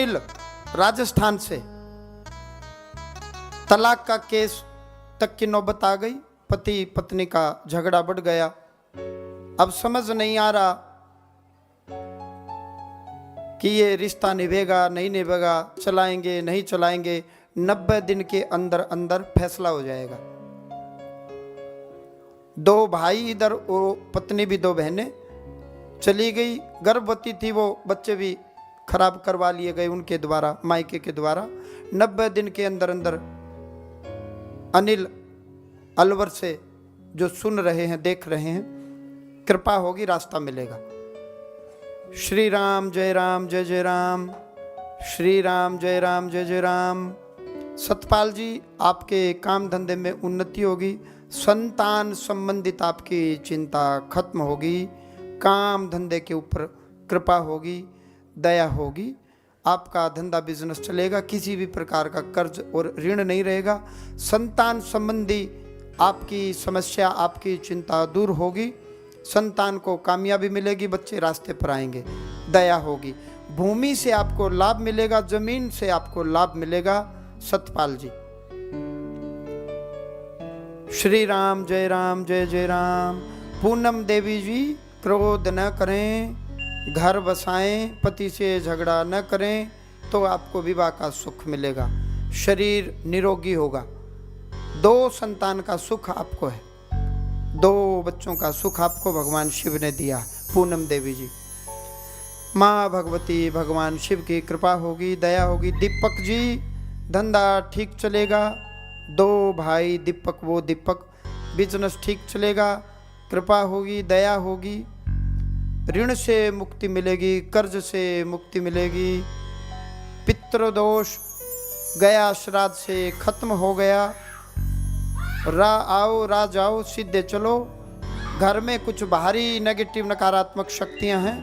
अनिल राजस्थान से तलाक का केस तक की नौबत आ गई। पति पत्नी का झगड़ा बढ़ गया। अब समझ नहीं आ रहा कि ये रिश्ता निभेगा नहीं निभेगा, चलाएंगे नहीं चलाएंगे। 90 दिन के अंदर अंदर फैसला हो जाएगा। 2 भाई इधर, वो पत्नी भी 2 बहनें चली गई। गर्भवती थी वो, बच्चे भी खराब करवा लिए गए उनके द्वारा, मायके के द्वारा। 90 दिन के अंदर अंदर अनिल अलवर से जो सुन रहे हैं, देख रहे हैं, कृपा होगी, रास्ता मिलेगा। श्री राम जय राम जय जय राम, श्री राम जय राम जय जय राम। सतपाल जी, आपके काम धंधे में उन्नति होगी। संतान संबंधित आपकी चिंता खत्म होगी। काम धंधे के ऊपर कृपा होगी, दया होगी। आपका धंधा बिजनेस चलेगा। किसी भी प्रकार का कर्ज और ऋण नहीं रहेगा। संतान संबंधी आपकी समस्या, आपकी चिंता दूर होगी। संतान को कामयाबी मिलेगी, बच्चे रास्ते पर आएंगे, दया होगी। भूमि से आपको लाभ मिलेगा, जमीन से आपको लाभ मिलेगा। सतपाल जी, श्री राम जय राम जय जय राम। पूनम देवी जी, क्रोध न करें, घर बसाएं, पति से झगड़ा न करें तो आपको विवाह का सुख मिलेगा। शरीर निरोगी होगा। 2 संतान का सुख आपको है। 2 बच्चों का सुख आपको भगवान शिव ने दिया। पूनम देवी जी, माँ भगवती, भगवान शिव की कृपा होगी, दया होगी। दीपक जी, धंधा ठीक चलेगा। 2 भाई दीपक, वो दीपक, बिजनेस ठीक चलेगा, कृपा होगी, दया होगी। ऋण से मुक्ति मिलेगी, कर्ज से मुक्ति मिलेगी। पितृदोष गया, श्राद्ध से खत्म हो गया। रा जाओ, सीधे चलो। घर में कुछ बाहरी नेगेटिव नकारात्मक शक्तियां हैं,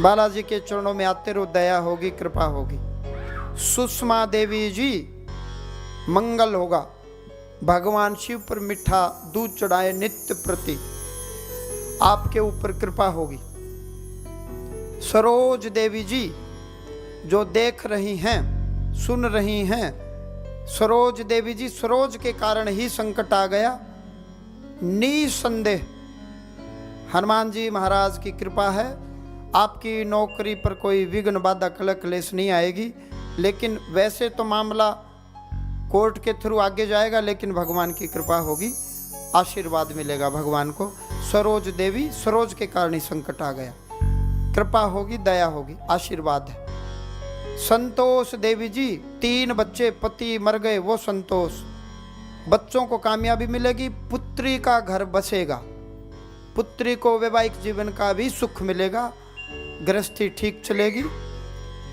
बालाजी के चरणों में आते रहो, दया होगी, कृपा होगी। सुषमा देवी जी, मंगल होगा। भगवान शिव पर मीठा दूध चढ़ाए नित्य प्रति, आपके ऊपर कृपा होगी। सरोज देवी जी, जो देख रही हैं, सुन रही हैं, सरोज देवी जी, सरोज के कारण ही संकट आ गया। निसंदेह हनुमान जी महाराज की कृपा है। आपकी नौकरी पर कोई विघ्न बाधा कलह क्लेश नहीं आएगी। लेकिन वैसे तो मामला कोर्ट के थ्रू आगे जाएगा, लेकिन भगवान की कृपा होगी, आशीर्वाद मिलेगा भगवान को। सरोज देवी, सरोज के कारण ही संकट आ गया, कृपा होगी, दया होगी, आशीर्वाद है। संतोष देवी जी, 3 बच्चे, पति मर गए, वो संतोष, बच्चों को कामयाबी मिलेगी। पुत्री का घर बसेगा, पुत्री को वैवाहिक जीवन का भी सुख मिलेगा। गृहस्थी ठीक चलेगी।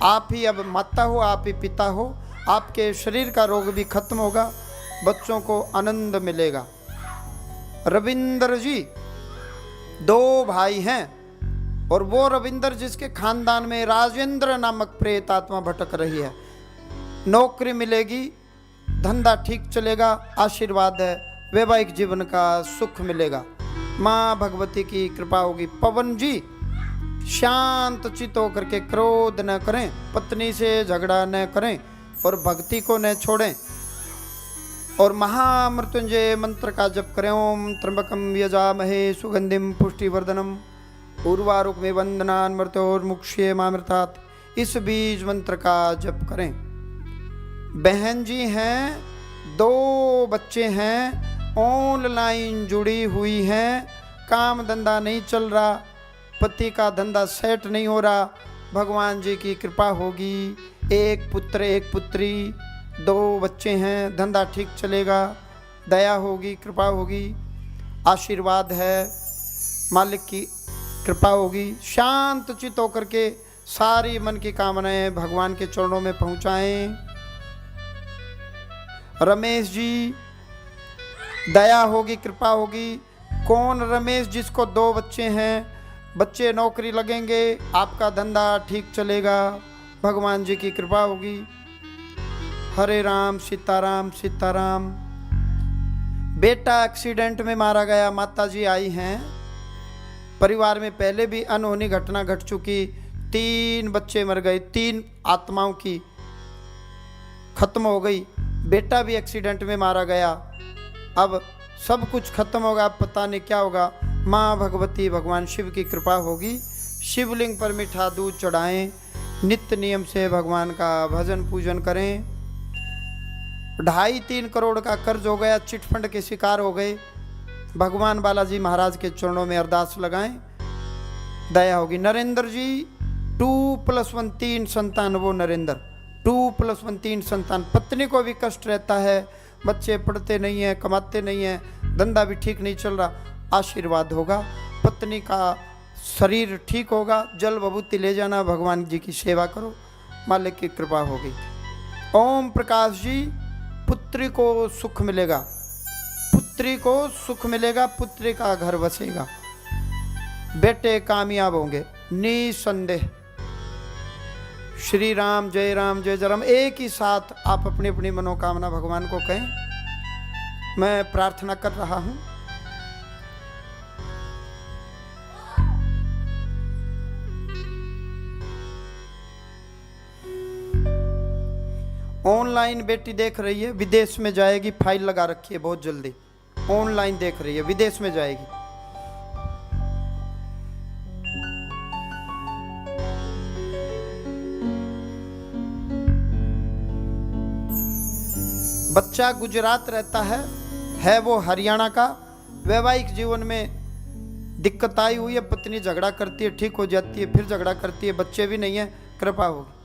आप ही अब माता हो, आप ही पिता हो। आपके शरीर का रोग भी खत्म होगा, बच्चों को आनंद मिलेगा। रविंद्र जी, 2 भाई हैं और वो रविंद्र जिसके खानदान में राजेंद्र नामक प्रेत आत्मा भटक रही है। नौकरी मिलेगी, धंधा ठीक चलेगा, आशीर्वाद है। वैवाहिक जीवन का सुख मिलेगा, माँ भगवती की कृपा होगी। पवन जी, शांत चित्त होकर के क्रोध न करें, पत्नी से झगड़ा न करें और भक्ति को न छोड़ें। और महामृत्युंजय मंत्र का जप करें। ओम त्र्यंबकम यजामहे सुगंधिम पुष्टिवर्धनम उर्वारुकमे वंदनान मृत्योर्मुक्षये मामृतात्। इस बीज मंत्र का जप करें। बहन जी हैं, 2 बच्चे हैं, ऑनलाइन जुड़ी हुई हैं, काम धंधा नहीं चल रहा, पति का धंधा सेट नहीं हो रहा, भगवान जी की कृपा होगी। 1 पुत्र 1 पुत्री, 2 बच्चे हैं, धंधा ठीक चलेगा, दया होगी, कृपा होगी, आशीर्वाद है, मालिक की कृपा होगी। शांत चित्त होकर के सारी मन की कामनाएं भगवान के चरणों में पहुंचाएं। रमेश जी, दया होगी, कृपा होगी। कौन रमेश? जिसको 2 बच्चे हैं, बच्चे नौकरी लगेंगे, आपका धंधा ठीक चलेगा, भगवान जी की कृपा होगी। हरे राम सीताराम सीताराम। बेटा एक्सीडेंट में मारा गया, माता जी आई हैं। परिवार में पहले भी अनहोनी घटना घट चुकी, 3 बच्चे मर गए, 3 आत्माओं की खत्म हो गई, बेटा भी एक्सीडेंट में मारा गया। अब सब कुछ खत्म होगा, अब पता नहीं क्या होगा। माँ भगवती भगवान शिव की कृपा होगी। शिवलिंग पर मीठा दूध चढ़ाएं, नित्य नियम से भगवान का भजन पूजन करें। 2.5-3 करोड़ का कर्ज हो गया, चिटफंड के शिकार हो गए, भगवान बालाजी महाराज के चरणों में अरदास लगाएं, दया होगी। नरेंद्र जी 2+1 3 संतान, वो नरेंद्र 2+1 3 संतान। पत्नी को भी कष्ट रहता है, बच्चे पढ़ते नहीं हैं, कमाते नहीं हैं, धंधा भी ठीक नहीं चल रहा। आशीर्वाद होगा, पत्नी का शरीर ठीक होगा, जल विभूति ले जाना, भगवान जी की सेवा करो, मालिक की कृपा होगी। ओम प्रकाश जी, पुत्री को सुख मिलेगा, पुत्री को सुख मिलेगा, पुत्री का घर बसेगा, बेटे कामयाब होंगे निसंदेह। श्री राम जय राम जय जय राम। एक ही साथ आप अपनी अपनी मनोकामना भगवान को कहें। मैं प्रार्थना कर रहा हूं। ऑनलाइन बेटी देख रही है, विदेश में जाएगी, फाइल लगा रखी है बहुत जल्दी। ऑनलाइन देख रही है, विदेश में जाएगी। बच्चा गुजरात रहता है वो हरियाणा का। वैवाहिक जीवन में दिक्कत आई हुई है, पत्नी झगड़ा करती है, ठीक हो जाती है, फिर झगड़ा करती है, बच्चे भी नहीं है, कृपा होगी।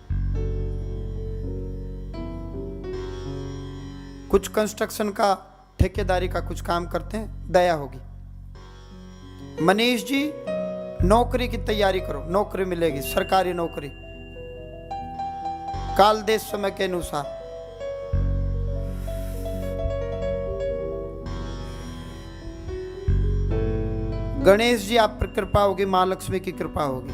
कुछ कंस्ट्रक्शन का, ठेकेदारी का कुछ काम करते हैं, दया होगी। मनीष जी नौकरी की तैयारी करो, नौकरी मिलेगी, सरकारी नौकरी, काल देश समय के अनुसार। गणेश जी आप पर कृपा होगी, माँ लक्ष्मी की कृपा होगी।